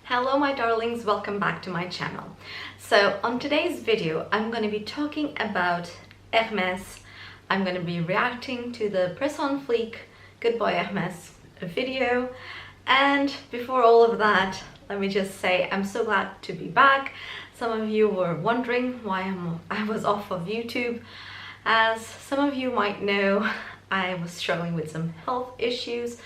Hello my darlings, welcome back to my channel. So on today's video I'm going to be talking about Hermes. I'm going to be reacting to the Press on Fleek Goodbye Hermes video, and before all of that let me just say I'm so glad to be back. Some of you were wondering why I was off of YouTube. As some of you might know, I was struggling with some health issues.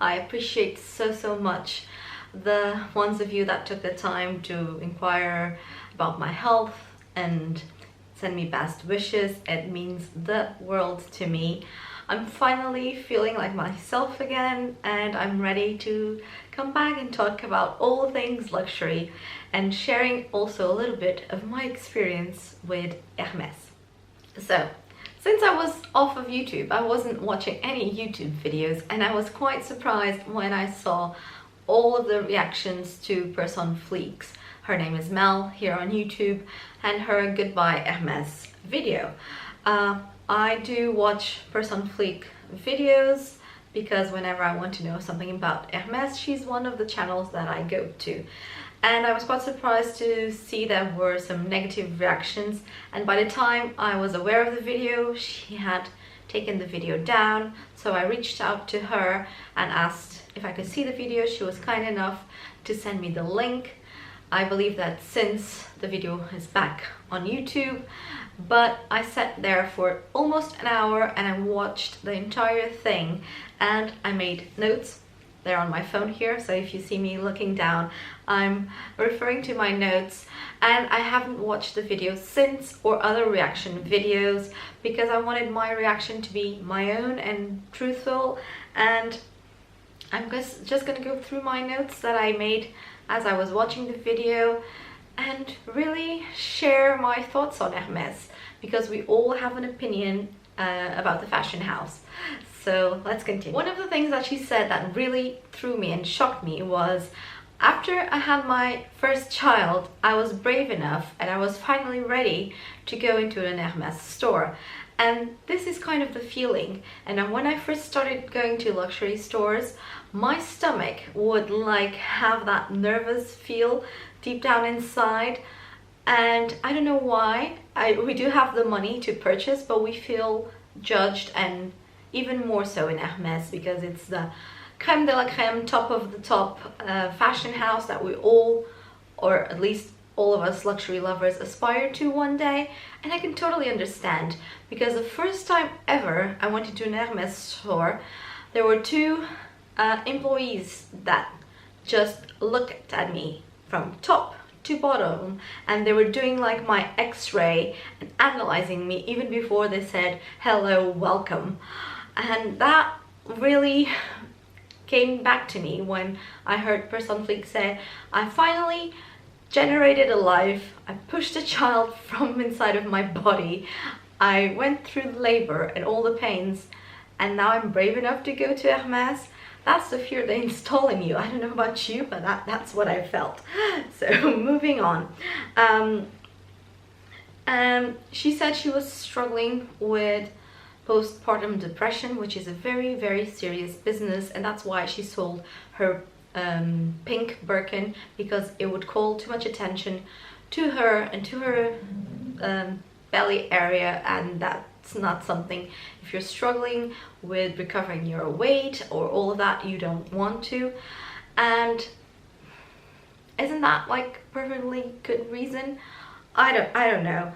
I appreciate so much the ones of you that took the time to inquire about my health and send me best wishes. It means the world to me. I'm finally feeling like myself again, and I'm ready to come back and talk about all things luxury and sharing also a little bit of my experience with Hermes. So since I was off of YouTube, I wasn't watching any YouTube videos, and I was quite surprised when I saw all of the reactions to Press on Fleek's Her Name is Mel here on YouTube and her Goodbye Hermes video. I do watch Press on Fleek videos because whenever I want to know something about Hermes, she's one of the channels that I go to. And I was quite surprised to see there were some negative reactions, and by the time I was aware of the video, she had taken the video down. So I reached out to her and asked if I could see the video. She was kind enough to send me the link. I believe that since the video is back on YouTube, but I sat there for almost an hour and I watched the entire thing, and I made notes. They're on my phone here, so if you see me looking down, I'm referring to my notes. And I haven't watched the video since, or other reaction videos, because I wanted my reaction to be my own and truthful. And I'm just gonna go through my notes that I made as I was watching the video and really share my thoughts on Hermes, because we all have an opinion about the fashion house. So let's continue. One of the things that she said that really threw me and shocked me was, after I had my first child, I was brave enough and I was finally ready to go into an Hermes store. And this is kind of the feeling. And when I first started going to luxury stores, my stomach would like have that nervous feel deep down inside. And I don't know why. We do have the money to purchase, but we feel judged, and even more so in Hermes, because it's the creme de la creme, top of the top fashion house that we all, or at least all of us luxury lovers, aspire to one day. And I can totally understand, because the first time ever I went into an Hermes store, there were two employees that just looked at me from top to bottom, and they were doing like my x-ray and analyzing me even before they said hello, welcome. And that really came back to me when I heard Press on Fleek say, I finally generated a life, I pushed a child from inside of my body, I went through labor and all the pains, and now I'm brave enough to go to Hermes. That's the fear they install in you. I don't know about you, but that's what I felt. So moving on. She said she was struggling with postpartum depression, which is a very serious business, and that's why she sold her pink Birkin, because it would call too much attention to her and to her belly area, and that's not something, if you're struggling with recovering your weight or all of that, you don't want to. And isn't that like perfectly good reason? I don't know.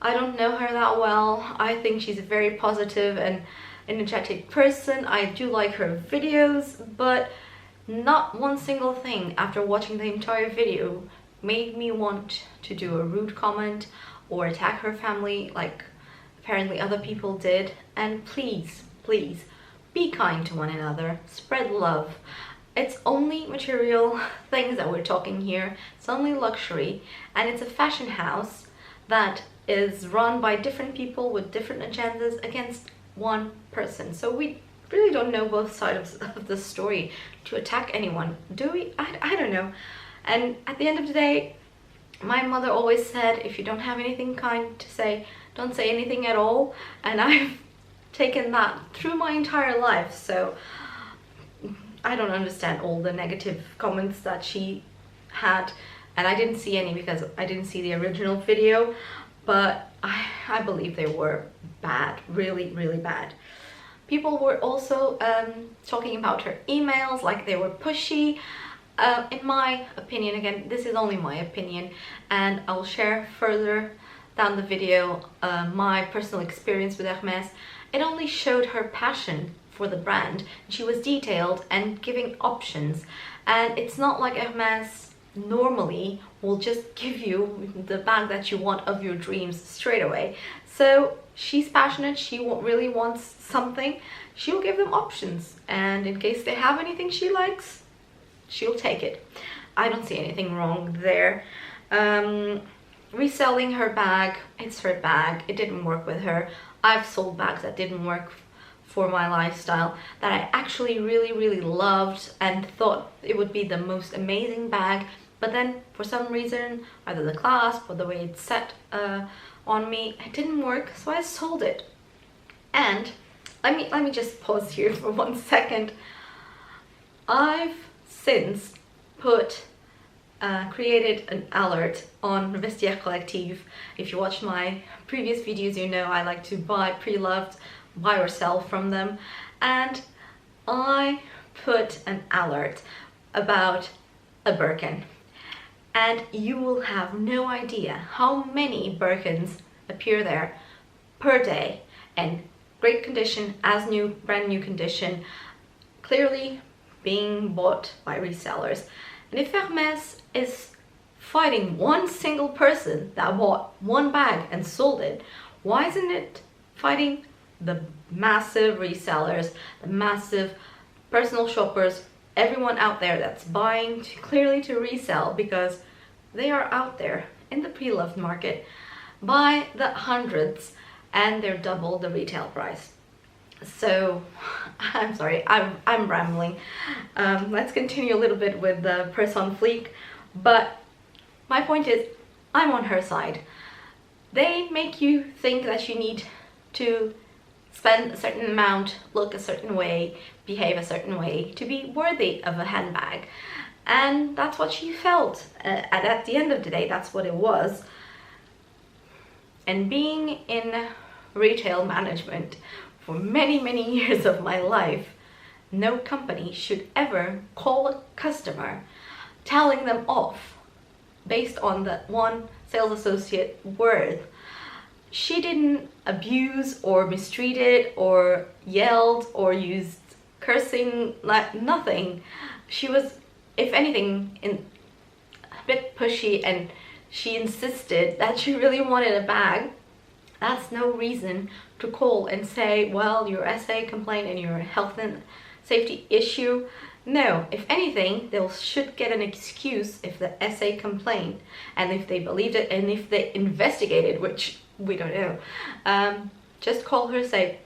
I don't know her that well. I think she's a very positive and energetic person. I do like her videos, but not one single thing after watching the entire video made me want to do a rude comment or attack her family like apparently other people did. And please be kind to one another, spread love. It's only material things that we're talking here. It's only luxury, and it's a fashion house that is run by different people with different agendas against one person. So we really don't know both sides of the story to attack anyone, do we? I don't know. And at the end of the day, my mother always said, if you don't have anything kind to say, don't say anything at all. And I've taken that through my entire life. So I don't understand all the negative comments that she had, and I didn't see any because I didn't see the original video, but I believe they were bad, really, really bad. People were also talking about her emails, like they were pushy. In my opinion, again, this is only my opinion, and I'll share further down the video my personal experience with Hermès. It only showed her passion for the brand. She was detailed and giving options, and it's not like Hermès normally will just give you the bag that you want of your dreams straight away. So she's passionate, she really wants something, she'll give them options, and in case they have anything she likes, she'll take it. I don't see anything wrong there. Reselling her bag, it's her bag, it didn't work with her. I've sold bags that didn't work for my lifestyle, that I actually really, really loved and thought it would be the most amazing bag, but then for some reason, either the clasp or the way it's set on me, it didn't work, so I sold it. And let me just pause here for 1 second. I've since created an alert on Vestiaire Collective. If you watch my previous videos, you know I like to buy pre-loved, buy or sell from them, and I put an alert about a Birkin, and you will have no idea how many Birkins appear there per day, and great condition, as new, brand new condition, clearly being bought by resellers. And if Hermès is fighting one single person that bought one bag and sold it, why isn't it fighting the massive resellers, the massive personal shoppers, everyone out there that's buying clearly to resell, because they are out there in the pre-loved market by the hundreds, and they're double the retail price. So I'm sorry, I'm rambling. Let's continue a little bit with the purse on Fleek, but my point is, I'm on her side. They make you think that you need to spend a certain amount, look a certain way, behave a certain way to be worthy of a handbag, and that's what she felt. And at the end of the day, that's what it was. And being in retail management for many, many years of my life, no company should ever call a customer telling them off based on that one sales associate word. She didn't abuse or mistreated or yelled or used cursing, like nothing. She was, if anything, a bit pushy, and she insisted that she really wanted a bag. That's no reason to call and say, well, your SA complaint and your health and safety issue. No, if anything, they should get an excuse if the SA complained, and if they believed it, and if they investigated, which we don't know. Just call her, say,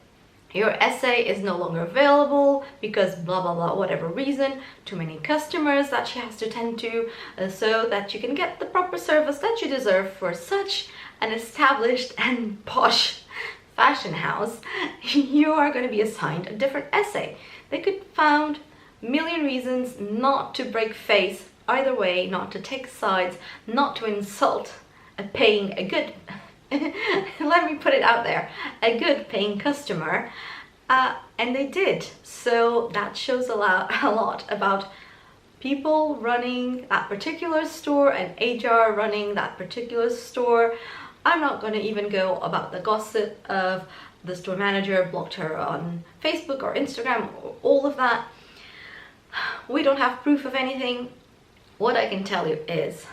your SA is no longer available because blah blah blah, whatever reason, too many customers that she has to tend to, so that you can get the proper service that you deserve for such an established and posh fashion house. You are going to be assigned a different SA. They could found a million reasons not to break face either way, not to take sides, not to insult paying a good let me put it out there, a good paying customer, and they did. So that shows a lot about people running that particular store and HR running that particular store. I'm not going to even go about the gossip of the store manager blocked her on Facebook or Instagram, or all of that. We don't have proof of anything. What I can tell you is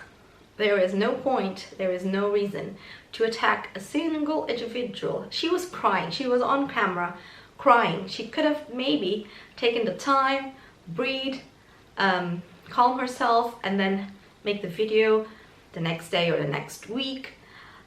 there is no point, there is no reason to attack a single individual. She was crying, she was on camera crying. She could have maybe taken the time, breathe, calm herself, and then make the video the next day or the next week.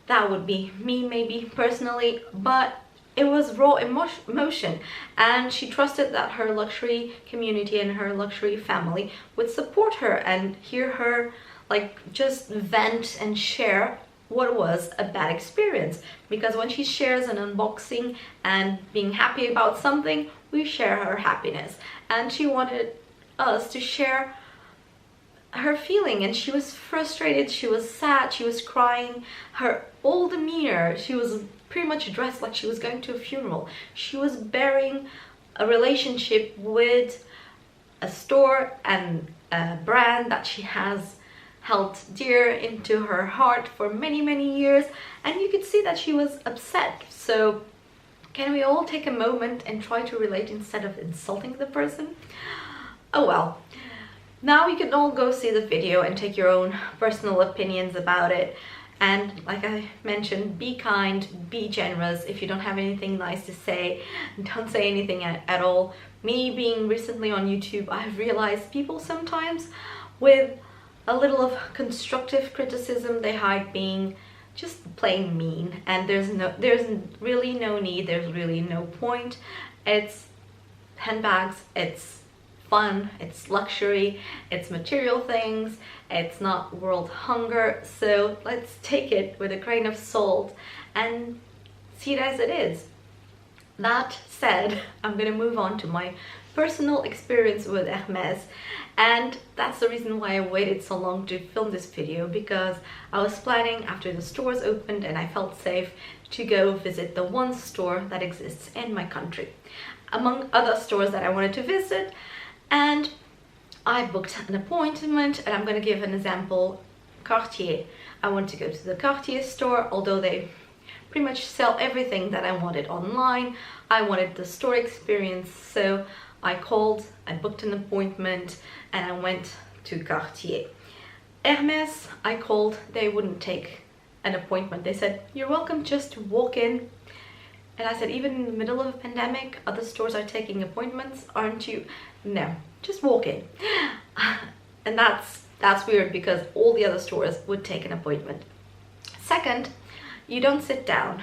That would be me maybe personally, but it was raw emotion, and she trusted that her luxury community and her luxury family would support her and hear her like just vent and share what was a bad experience. Because when she shares an unboxing and being happy about something, we share her happiness, and she wanted us to share her feeling, and she was frustrated, she was sad, she was crying. Her whole demeanor, she was pretty much dressed like she was going to a funeral. She was bearing a relationship with a store and a brand that she has held dear into her heart for many years, and you could see that she was upset. So can we all take a moment and try to relate instead of insulting the person? Oh well. Now you can all go see the video and take your own personal opinions about it. And like I mentioned, be kind, be generous. If you don't have anything nice to say, don't say anything at all. Me being recently on YouTube, I've realized people sometimes with a little of constructive criticism, they hide being just plain mean. And there's really no need, there's really no point. It's handbags, it's fun, it's luxury, it's material things, it's not world hunger. So let's take it with a grain of salt and see it as it is. That said, I'm gonna move on to my personal experience with Hermès, and that's the reason why I waited so long to film this video, because I was planning after the stores opened and I felt safe to go visit the one store that exists in my country among other stores that I wanted to visit. And I booked an appointment, and I'm going to give an example. Cartier. I wanted to go to the Cartier store, although they pretty much sell everything that I wanted online. I wanted the store experience, so I called, I booked an appointment, and I went to Cartier. Hermes, I called, they wouldn't take an appointment. They said, "You're welcome just to walk in." And I said, even in the middle of a pandemic, other stores are taking appointments, aren't you? No, just walk in. And that's weird, because all the other stores would take an appointment. Second, you don't sit down.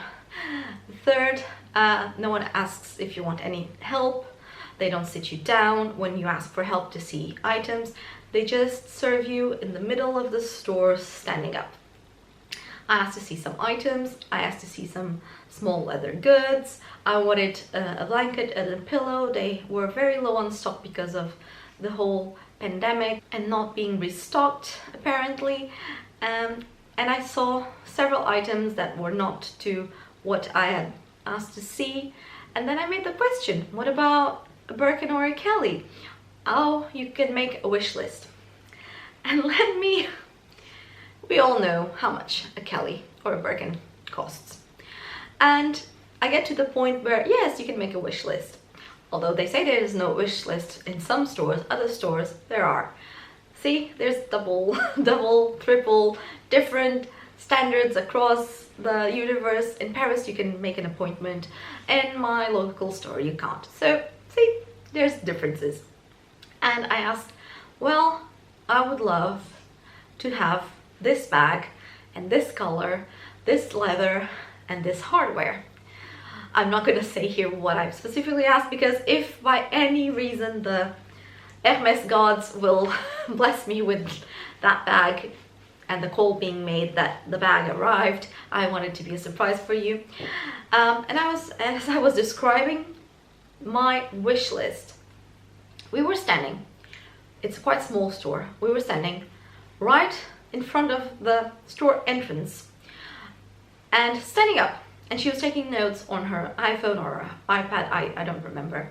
Third, no one asks if you want any help. They don't sit you down when you ask for help to see items. They just serve you in the middle of the store standing up. I asked to see some items, I asked to see some small leather goods, I wanted a blanket and a pillow. They were very low on stock because of the whole pandemic and not being restocked apparently. And I saw several items that were not to what I had asked to see. And then I made the question, what about a Birkin or a Kelly? Oh, you can make a wish list. And we all know how much a Kelly or a Birkin costs. And I get to the point where, yes, you can make a wish list. Although they say there is no wish list in some stores, other stores there are. See, there's double, triple, different standards across the universe. In Paris you can make an appointment, in my local store you can't. So see, there's differences. And I asked, well, I would love to have this bag and this color, this leather and this hardware. I'm not going to say here what I specifically asked, because if by any reason the Hermes gods will bless me with that bag and the call being made that the bag arrived, I want it to be a surprise for you. And as I was describing my wish list, we were standing, it's a quite small store, we were standing right in front of the store entrance and standing up, and she was taking notes on her iPhone or her iPad, I don't remember.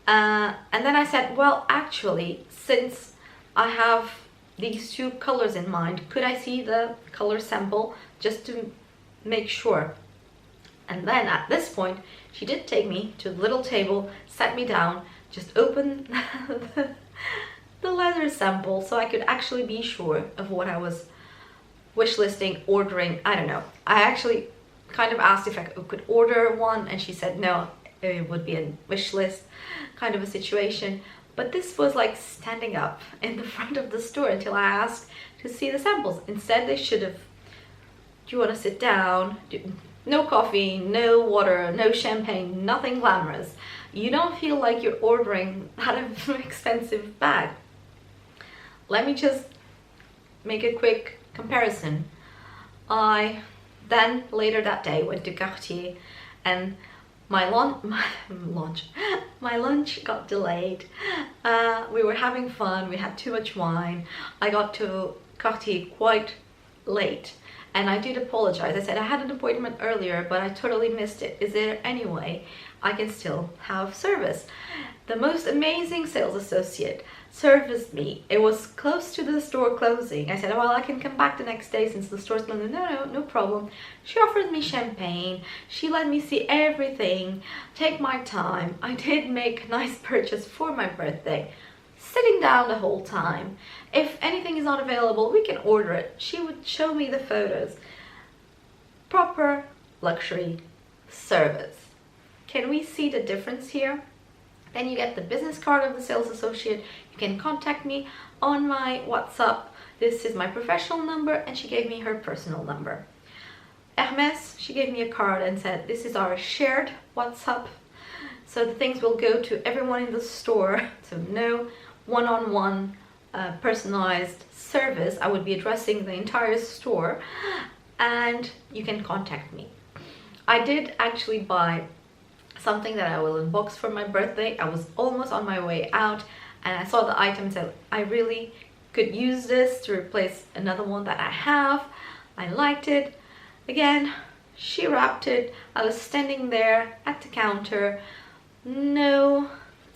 And then I said, well, actually, since I have these two colors in mind, could I see the color sample just to make sure? And then at this point, she did take me to the little table, sat me down, just opened the leather sample so I could actually be sure of what I was wish listing, ordering, I don't know. I actually kind of asked if I could order one, and she said no, it would be a wish list kind of a situation. But this was like standing up in the front of the store until I asked to see the samples. Instead they should have, do you want to sit down? No coffee, no water, no champagne, nothing glamorous. You don't feel like you're ordering that expensive bag. Let me just make a quick comparison. I then later that day went to Cartier, and my lunch got delayed. We were having fun, we had too much wine. I got to Cartier quite late, and I did apologize. I said I had an appointment earlier, but I totally missed it. Is there any way I can still have service? The most amazing sales associate serviced me. It was close to the store closing. I said, well, I can come back the next day since the store's closing. No problem. She offered me champagne. She let me see everything, take my time. I did make a nice purchase for my birthday, sitting down the whole time. If anything is not available, we can order it. She would show me the photos. Proper luxury service. Can we see the difference here? Then you get the business card of the sales associate. You can contact me on my WhatsApp. This is my professional number, and she gave me her personal number. Hermes, she gave me a card and said, this is our shared WhatsApp. So the things will go to everyone in the store. So no one-on-one personalized service. I would be addressing the entire store, and you can contact me. I did actually buy something that I will unbox for my birthday. I was almost on my way out, and I saw the item and said, I really could use this to replace another one that I have. I liked it. Again, she wrapped it. I was standing there at the counter, no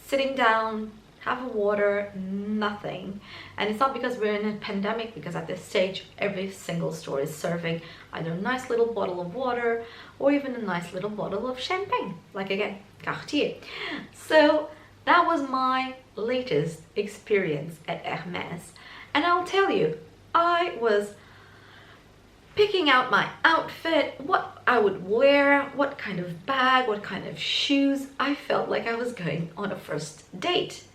sitting down, have a water, nothing. And it's not because we're in a pandemic, because at this stage every single store is serving either a nice little bottle of water or even a nice little bottle of champagne, like again, Cartier. So that was my latest experience at Hermes, and I'll tell you, I was picking out my outfit, what I would wear, what kind of bag, what kind of shoes. I felt like I was going on a first date,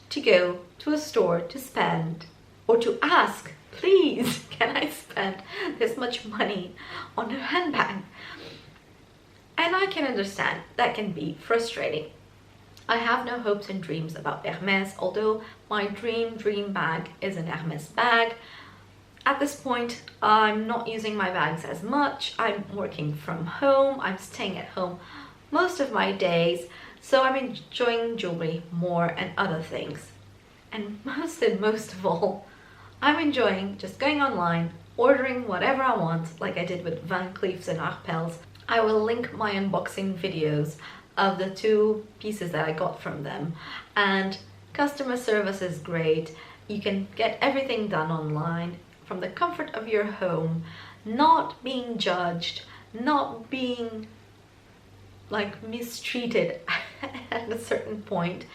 to go to a store to spend, or to ask, please, can I spend this much money on a handbag? And I can understand that can be frustrating. I have no hopes and dreams about Hermes, although my dream bag is an Hermes bag. At this point, I'm not using my bags as much. I'm working from home. I'm staying at home most of my days, so I'm enjoying jewelry more and other things. And most of all, I'm enjoying just going online, ordering whatever I want, like I did with Van Cleef's and Arpels. I will link my unboxing videos of the two pieces that I got from them, and customer service is great. You can get everything done online from the comfort of your home, not being judged, not being like mistreated at a certain point.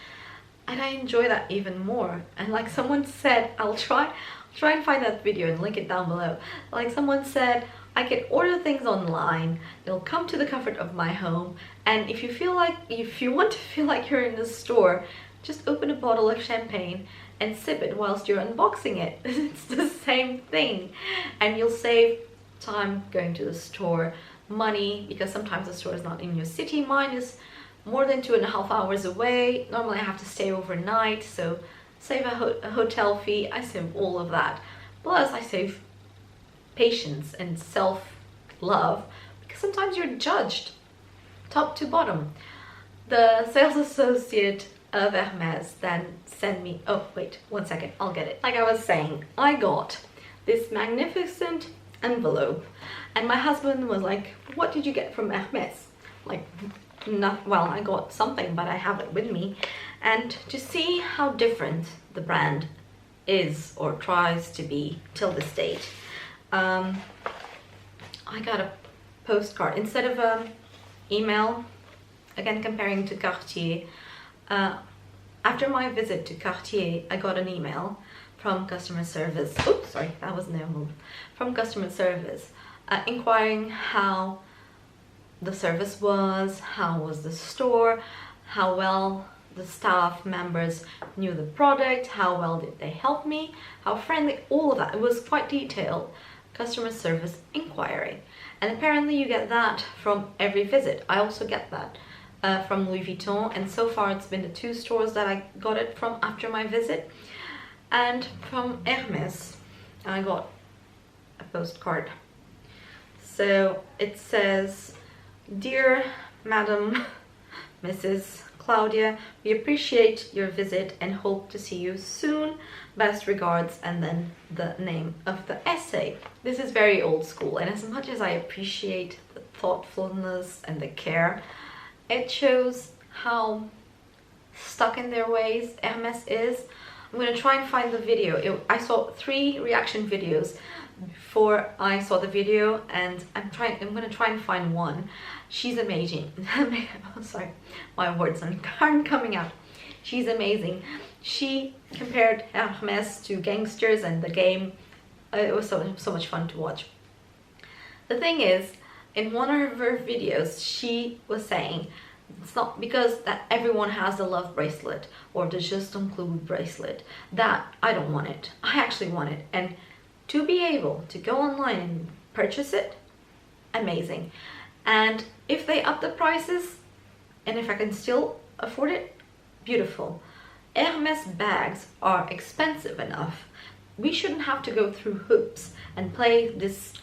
And I enjoy that even more. And like someone said, I'll try and find that video and link it down below. Like someone said, I can order things online, they'll come to the comfort of my home, and if you want to feel like you're in the store, just open a bottle of champagne and sip it whilst you're unboxing it. It's the same thing, and you'll save time going to the store, money, because sometimes the store is not in your city. Mine is more than 2.5 hours away. Normally I have to stay overnight, so save a hotel fee. I save all of that, plus I save patience and self-love, because sometimes you're judged top to bottom. The sales associate of Hermes then sent me, oh wait, 1 second, I'll get it. Like I was saying, I got this magnificent envelope, and my husband was like, what did you get from Hermes? Like, not, well, I got something, but I have it with me. And to see how different the brand is, or tries to be till this date, I got a postcard instead of email, again comparing to Cartier. After my visit to Cartier, I got an email from customer service. Oops, sorry, that was no move. From customer service, inquiring how the service was, how was the store, how well the staff members knew the product, how well did they help me, how friendly, all of that. It was quite detailed customer service inquiry. And apparently you get that from every visit. I also get that from Louis Vuitton, and so far it's been the 2 stores that I got it from after my visit. And from Hermes I got a postcard. So it says, Dear Madam, Mrs. Claudia, we appreciate your visit and hope to see you soon. Best regards, and then the name of the essay. This is very old school, and as much as I appreciate the thoughtfulness and the care, it shows how stuck in their ways Hermes is. I'm gonna try and find the video. I saw 3 reaction videos before I saw the video, and I'm gonna try and find one. She's amazing. Sorry, my words aren't coming out. She's amazing. She compared Hermes to gangsters and the game. It was so much fun to watch. The thing is, in one of her videos, she was saying it's not because that everyone has the love bracelet or the just include bracelet that I don't want it. I actually want it, and to be able to go online and purchase it, amazing. And if they up the prices, and if I can still afford it, beautiful. Hermes bags are expensive enough. We shouldn't have to go through hoops and play this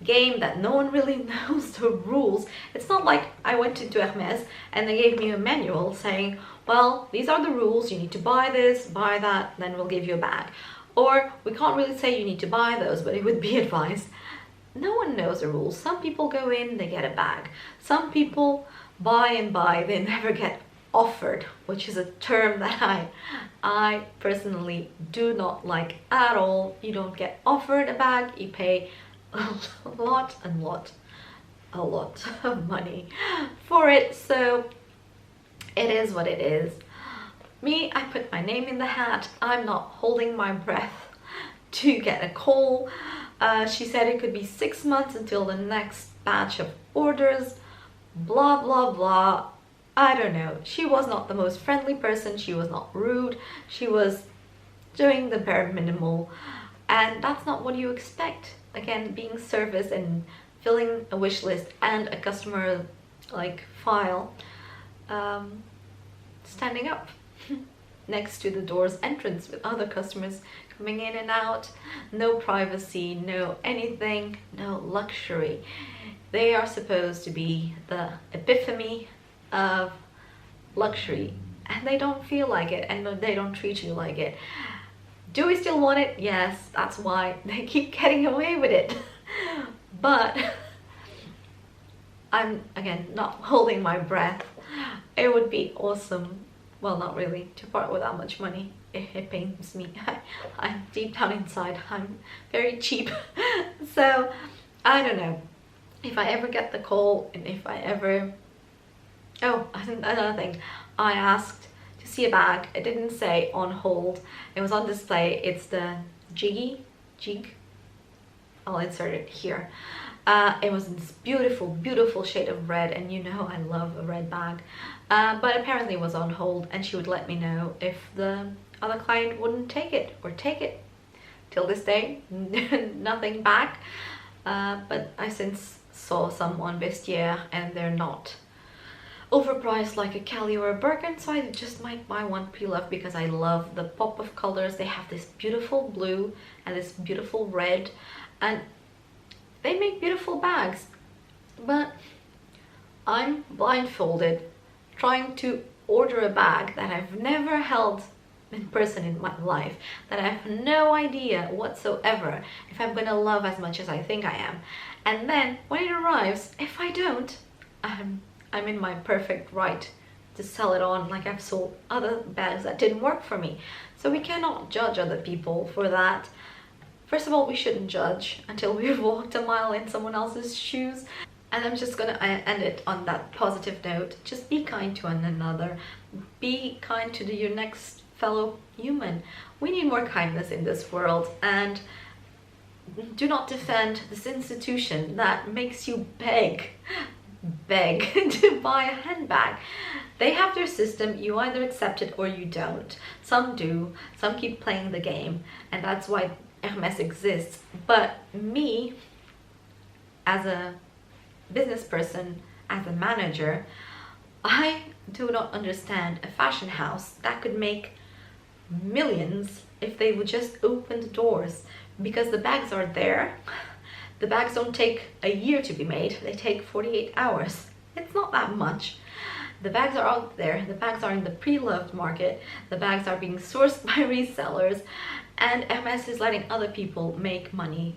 game that no one really knows the rules. It's not like I went into Hermes and they gave me a manual saying, well, these are the rules, you need to buy this, buy that, then we'll give you a bag. Or we can't really say you need to buy those, but it would be advised. No one knows the rules. Some people go in, they get a bag. Some people buy and buy, they never get offered, which is a term that I personally do not like at all. You don't get offered a bag, you pay a lot of money for it, so it is what it is. Me, I put my name in the hat. I'm not holding my breath to get a call. She said it could be 6 months until the next batch of orders, blah blah blah. I don't know. She was not the most friendly person. She was not rude. She was doing the bare minimal, and that's not what you expect. Again, being service and filling a wish list and a customer like file, standing up next to the door's entrance with other customers coming in and out. No privacy, no anything, no luxury. They are supposed to be the epitome of luxury, and they don't feel like it, and they don't treat you like it. Do we still want it? Yes, that's why they keep getting away with it. But I'm, again, not holding my breath. It would be awesome, well, not really, to part with that much money. It pains me. I'm deep down inside, I'm very cheap. So, I don't know. If I ever get the call, and if I ever... Oh, another thing. I asked to see a bag. It didn't say on hold. It was on display. It's the Jig. I'll insert it here. It was in this beautiful shade of red, and you know I love a red bag. But apparently it was on hold, and she would let me know if the other client wouldn't take it or take it. Till this day, nothing back. But I since saw some on Vestiaire, and they're not overpriced like a Kelly or a Birkin, so I just might buy one pre-loved because I love the pop of colors. They have this beautiful blue and this beautiful red, and they make beautiful bags. But I'm blindfolded trying to order a bag that I've never held in person in my life, that I have no idea whatsoever if I'm gonna love as much as I think I am. And then when it arrives, if I don't, I'm in my perfect right to sell it on like I've sold other bags that didn't work for me. So we cannot judge other people for that. First of all, we shouldn't judge until we've walked a mile in someone else's shoes. And I'm just gonna end it on that positive note. Just be kind to one another. Be kind to your next fellow human. We need more kindness in this world, and do not defend this institution that makes you beg to buy a handbag. They have their system. You either accept it or you don't. Some do. Some keep playing the game, and that's why Hermes exists. But me, as a business person, as a manager, I do not understand a fashion house that could make millions if they would just open the doors, because the bags are there. The bags don't take a year to be made, they take 48 hours. It's not that much. The bags are out there, the bags are in the pre-loved market, the bags are being sourced by resellers, and Hermès is letting other people make money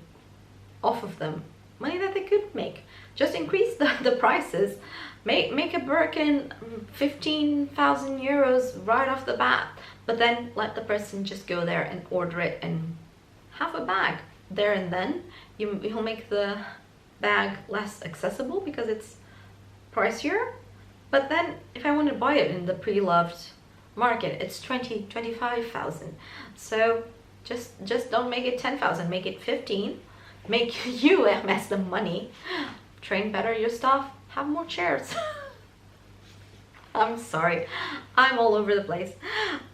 off of them. Money that they could make. Just increase the prices. Make a Birkin 15,000 euros right off the bat, but then let the person just go there and order it and have a bag there and then. You'll make the bag less accessible because it's pricier. But then if I want to buy it in the pre-loved market, it's 25,000. So just don't make it 10,000, make it 15. Make you Hermès the money. Train better your staff, have more chairs. I'm sorry, I'm all over the place.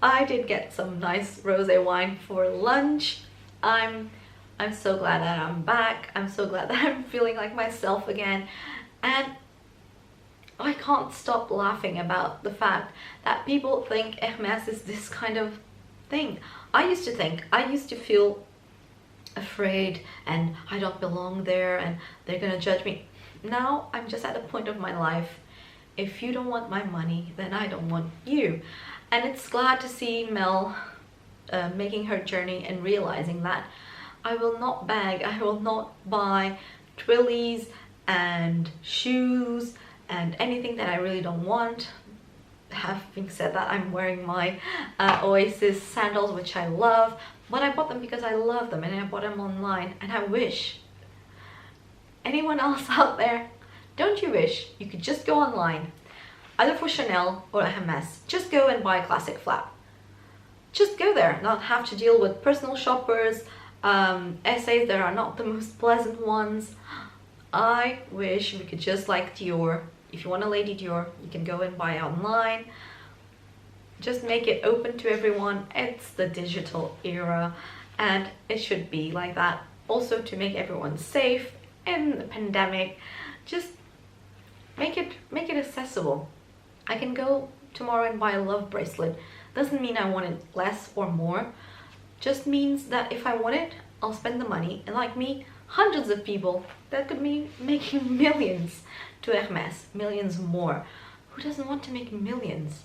I did get some nice rosé wine for lunch. I'm so glad that I'm back. I'm so glad that I'm feeling like myself again. And I can't stop laughing about the fact that people think Hermès is this kind of thing. I used to feel afraid and I don't belong there and they're gonna judge me. Now I'm just at a point of my life, if you don't want my money, then I don't want you. And it's glad to see Mel making her journey and realizing that I will not beg, I will not buy twillies and shoes and anything that I really don't want. Having said that, I'm wearing my Oasis sandals, which I love, but I bought them because I love them and I bought them online. And I wish anyone else out there, don't you wish you could just go online, either for Chanel or Hermès, just go and buy a classic flap. Just go there, not have to deal with personal shoppers, essays that are not the most pleasant ones. I wish we could just like Dior. If you want a Lady Dior, you can go and buy it online. Just make it open to everyone. It's the digital era and it should be like that. Also to make everyone safe in the pandemic, just make it accessible. I can go tomorrow and buy a love bracelet. Doesn't mean I want it less or more. Just means that if I want it, I'll spend the money. And like me, hundreds of people that could be making millions to Hermès, millions more. Who doesn't want to make millions?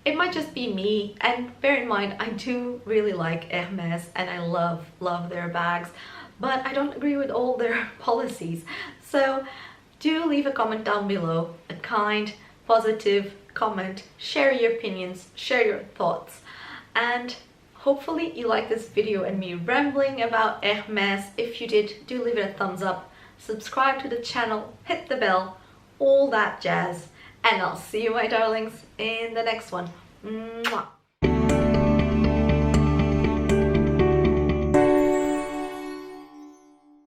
It might just be me, and bear in mind I do really like Hermès and I love their bags, but I don't agree with all their policies. So do leave a comment down below, a kind, positive comment, share your opinions, share your thoughts, and hopefully you like this video and me rambling about Hermès. If you did, do leave it a thumbs up, subscribe to the channel, hit the bell, all that jazz, and I'll see you, my darlings, in the next one. Mwah.